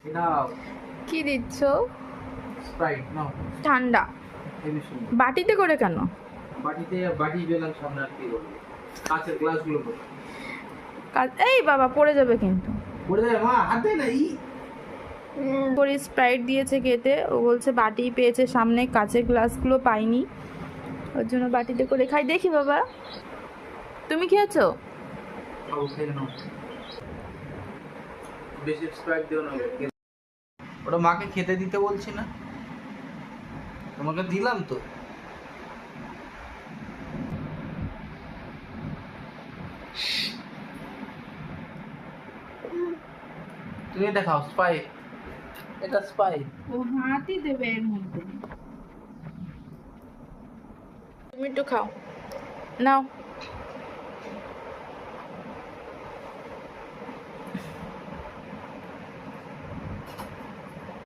এটা কি দিচ্ছ? স্প্রাইট নাও। ঠান্ডা। হেভি সুন্দর। বাটিতে করে কেন? বাটি পেলাম সামনে, আর কি করবো, কাঁচের গ্লাসগুলো পড়ে এই বাবা পড়ে যাবে কিন্তু। পড়ে যায় মা, হাত দেয় না। করে স্প্রাইট দিয়েছে খেতে, ও বলছে বাটি পেয়েছে সামনে, কাঁচের গ্লাসগুলো পাইনি, ওর জন্য বাটিতে করে খাই। দেখি বাবা, তুমি খেয়েছো? খেয়ে নাও, বেশি স্প্রাইট দিও না। ওটা মাকে খেতে দিতে বলছি না, তোমাকে দিলাম তো। তুমি এটা খাও, স্পাই, এটা স্পাই। ও হাতই দেবে এর মধ্যে। তুমি একটু খাও, নাও।